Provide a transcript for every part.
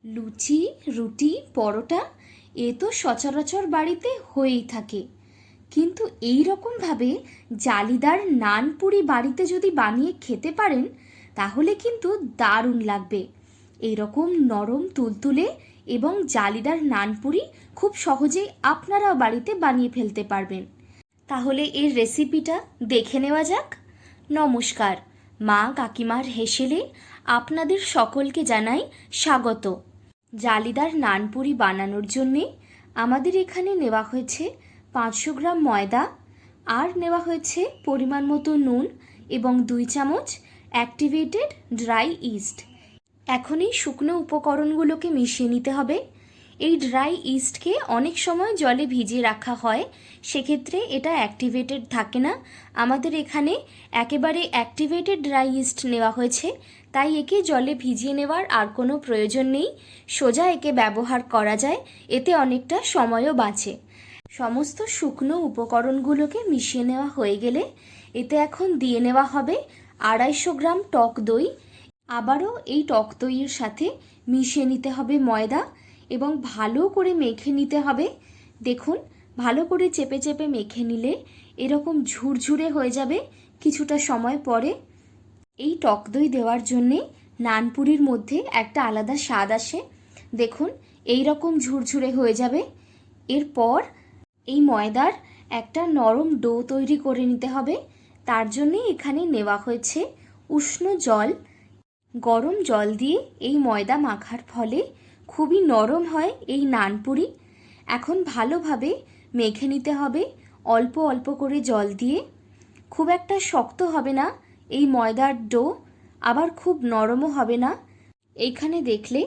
লুচি, রুটি, পরোটা এ তো সচরাচর বাড়িতে হয়েই থাকে। কিন্তু এই রকমভাবে জালিদার নান পুরি বাড়িতে যদি বানিয়ে খেতে পারেন তাহলে কিন্তু দারুণ লাগবে। এইরকম নরম তুলতুলে এবং জালিদার নান পুরি খুব সহজেই আপনারাও বাড়িতে বানিয়ে ফেলতে পারবেন। তাহলে এর রেসিপিটা দেখে নেওয়া যাক। নমস্কার, মা কাকিমার হেসেলে আপনাদের সকলকে জানাই স্বাগত। জালিদার নানপুরি বানানোর জন্যে আমাদের এখানে নেওয়া হয়েছে 500 গ্রাম ময়দা, আর নেওয়া হয়েছে পরিমাণ মতো নুন এবং 2 চামচ অ্যাক্টিভেটেড ড্রাই ইস্ট। এখন এই শুকনো উপকরণগুলোকে মিশিয়ে নিতে হবে। এই ড্রাই ইস্টকে অনেক সময় জলে ভিজিয়ে রাখা হয়, সেক্ষেত্রে এটা অ্যাক্টিভেটেড থাকে না। আমাদের এখানে একেবারে অ্যাক্টিভেটেড ড্রাই ইস্ট নেওয়া হয়েছে, তাই একে জলে ভিজিয়ে নেওয়ার আর কোনো প্রয়োজন নেই। সোজা একে ব্যবহার করা যায়, এতে অনেকটা সময়ও বাঁচে। সমস্ত শুকনো উপকরণগুলোকে মিশিয়ে নেওয়া হয়ে গেলে এতে এখন দিয়ে নেওয়া হবে 250 গ্রাম টক দই। আবারও এই টক দইয়ের সাথে মিশিয়ে নিতে হবে ময়দা এবং ভালো করে মেখে নিতে হবে। দেখুন, ভালো করে চেপে চেপে মেখে নিলে এরকম ঝুরঝুরে হয়ে যাবে কিছুটা সময় পরে। এই টক দই দেওয়ার জন্যে নানপুরির মধ্যে একটা আলাদা স্বাদ আসে। দেখুন, এই রকম ঝুরঝুরে হয়ে যাবে। এরপর এই ময়দার একটা নরম ডো তৈরি করে নিতে হবে। তার জন্যে এখানে নেওয়া হয়েছে উষ্ণ জল। গরম জল দিয়ে এই ময়দা মাখার ফলে খুবই নরম হয় এই নানপুরি। এখন ভালোভাবে মেখে নিতে হবে অল্প অল্প করে জল দিয়ে। খুব একটা শক্ত হবে না এই ময়দার ডো, আবার খুব নরমও হবে না। এইখানে দেখলে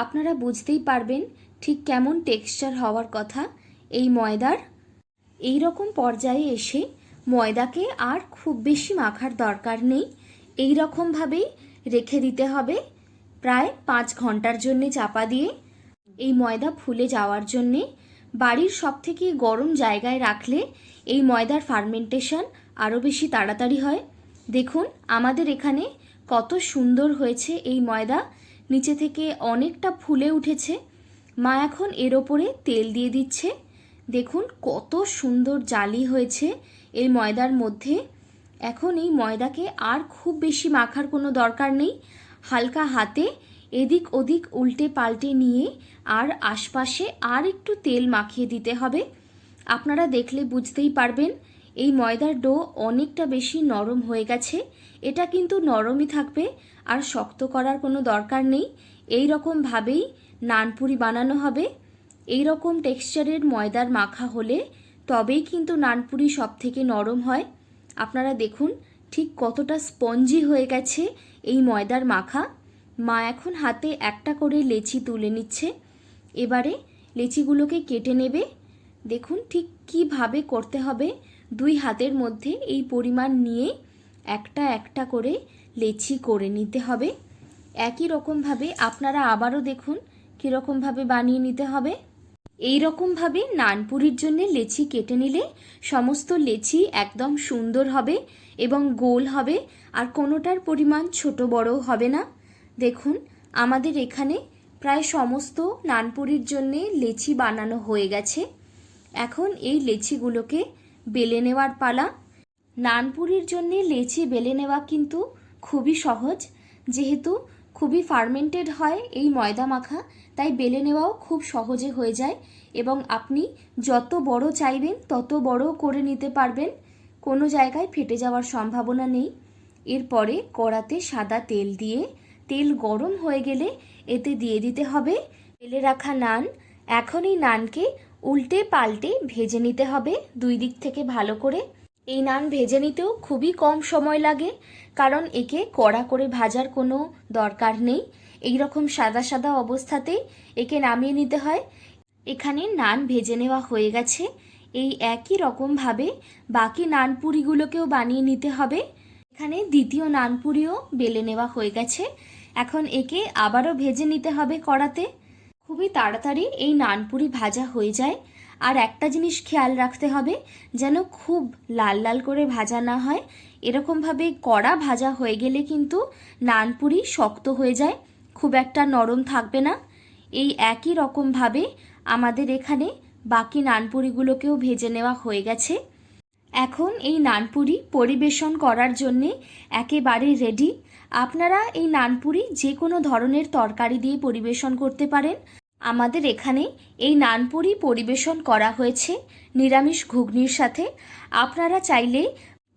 আপনারা বুঝতেই পারবেন ঠিক কেমন টেক্সচার হওয়ার কথা এই ময়দার। এই রকম পর্যায়ে এসে ময়দাকে আর খুব বেশি মাখার দরকার নেই। এই রকমভাবেই রেখে দিতে হবে প্রায় 5 ঘন্টার জন্যে চাপা দিয়ে। এই ময়দা ফুলে যাওয়ার জন্যে বাড়ির সবথেকে গরম জায়গায় রাখলে এই ময়দার ফার্মেন্টেশন আরও বেশি তাড়াতাড়ি হয়। দেখুন, আমাদের এখানে কত সুন্দর হয়েছে এই ময়দা, নিচে থেকে অনেকটা ফুলে উঠেছে। মা এখন এর ওপরে তেল দিয়ে দিচ্ছে। দেখুন কত সুন্দর জালি হয়েছে এই ময়দার মধ্যে। এখন এই ময়দাকে আর খুব বেশি মাখার কোনো দরকার নেই। হালকা হাতে এদিক ওদিক উল্টে পাল্টে নিয়ে আর আশপাশে আর একটু তেল মাখিয়ে দিতে হবে। আপনারা দেখলে বুঝতেই পারবেন এই ময়দার ডো অনেকটা বেশি নরম হয়ে গেছে। এটা কিন্তু নরমই থাকবে, আর শক্ত করার কোনো দরকার নেই। এই রকমভাবেই নানপুরি বানানো হবে। এই রকম টেক্সচারের ময়দার মাখা হলে তবেই কিন্তু নানপুরি সব থেকে নরম হয়। আপনারা দেখুন ঠিক কতটা স্পঞ্জি হয়ে গেছে এই ময়দার মাখা। মা এখন হাতে একটা করে লেচি তুলে নিচ্ছে। এবারে লেচিগুলোকে কেটে নেবে। দেখুন ঠিক কিভাবে করতে হবে। 2 হাতের মধ্যে এই পরিমাণ নিয়ে একটা একটা করে লেচি করে নিতে হবে। একই রকমভাবে আপনারা আবারও দেখুন কীরকমভাবে বানিয়ে নিতে হবে। এই রকমভাবে নানপুরির জন্য লেচি কেটে নিলে সমস্ত লেচি একদম সুন্দর হবে এবং গোল হবে, আর কোনোটার পরিমাণ ছোট বড়ও হবে না। দেখুন, আমাদের এখানে প্রায় সমস্ত নানপুরির জন্যে লেচি বানানো হয়ে গেছে। এখন এই লেচিগুলোকে বেলে নেওয়ার পালা। নানপুরির জন্যে লেচি বেলে নেওয়া কিন্তু খুবই সহজ, যেহেতু খুবই ফার্মেন্টেড হয় এই ময়দা মাখা, তাই বেলে নেওয়াও খুব সহজে হয়ে যায় এবং আপনি যত বড় চাইবেন তত বড় করে নিতে পারবেন। কোনো জায়গায় ফেটে যাওয়ার সম্ভাবনা নেই। এরপরে কড়াতে সাদা তেল দিয়ে তেল গরম হয়ে গেলে এতে দিয়ে দিতে হবে বেলে রাখা নান। এখন এই নানকে উল্টে পাল্টে ভেজে নিতে হবে 2 দিক থেকে ভালো করে। এই নান ভেজে নিতেও খুবই কম সময় লাগে, কারণ একে কড়া করে ভাজার কোনো দরকার নেই। এই রকম সাদা সাদা অবস্থাতেই একে নামিয়ে নিতে হয়। এখানে নান ভেজে নেওয়া হয়ে গেছে। এই একই রকমভাবে বাকি নানপুরিগুলোকেও বানিয়ে নিতে হবে। এখানে দ্বিতীয় নানপুরিও বেলে নেওয়া হয়ে গেছে। এখন একে আবারও ভেজে নিতে হবে কড়াতে। খুবই তাড়াতাড়ি এই নানপুরি ভাজা হয়ে যায়। আর একটা জিনিস খেয়াল রাখতে হবে যেন খুব লাল লাল করে ভাজা না হয়। এরকমভাবে কড়া ভাজা হয়ে গেলে কিন্তু নানপুরি শক্ত হয়ে যায়, খুব একটা নরম থাকবে না। এই একই রকমভাবে আমাদের এখানে বাকি নানপুরিগুলোকেও ভেজে নেওয়া হয়ে গেছে। এখন এই নানপুরি পরিবেশন করার জন্যে একেবারে রেডি। আপনারা এই নানপুরি যে কোনো ধরনের তরকারি দিয়ে পরিবেশন করতে পারেন। আমাদের এখানে এই নানপুরি পরিবেশন করা হয়েছে নিরামিষ ঘুগনির সাথে। আপনারা চাইলে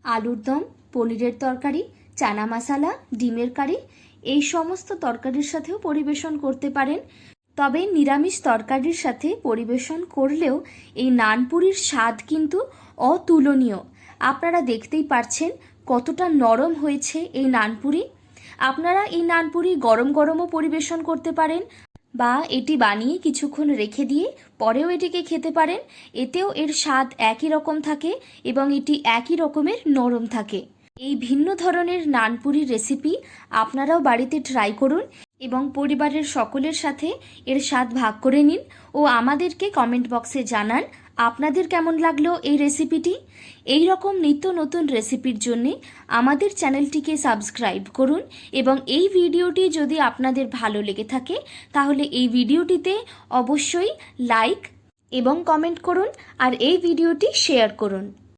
আলুর দম, পনিরের তরকারি, চানা মশলা, ডিমের কারি এই সমস্ত তরকারির সাথেও পরিবেশন করতে পারেন। তবে নিরামিষ তরকারির সাথে পরিবেশন করলেও এই নানপুরির স্বাদ কিন্তু অতুলনীয়। আপনারা দেখতেই পারছেন কতটা নরম হয়েছে এই নানপুরি। আপনারা এই নানপুরি গরম গরমও পরিবেশন করতে পারেন বা এটি বানিয়ে কিছুক্ষণ রেখে দিয়ে পরেও এটিকে খেতে পারেন। এতেও এর স্বাদ একই রকম থাকে এবং এটি একই রকমের নরম থাকে। এই ভিন্ন ধরনের নানপুরির রেসিপি আপনারাও বাড়িতে ট্রাই করুন এবং পরিবারের সকলের সাথে এর স্বাদ ভাগ করে নিন ও আমাদেরকে কমেন্ট বক্সে জানান আপনাদের কেমন লাগলো এই রেসিপিটি। এই রকম নিত্য নতুন রেসিপির জন্যে আমাদের চ্যানেলটিকে সাবস্ক্রাইব করুন এবং এই ভিডিওটি যদি আপনাদের ভালো লেগে থাকে তাহলে এই ভিডিওটিতে অবশ্যই লাইক এবং কমেন্ট করুন আর এই ভিডিওটি শেয়ার করুন।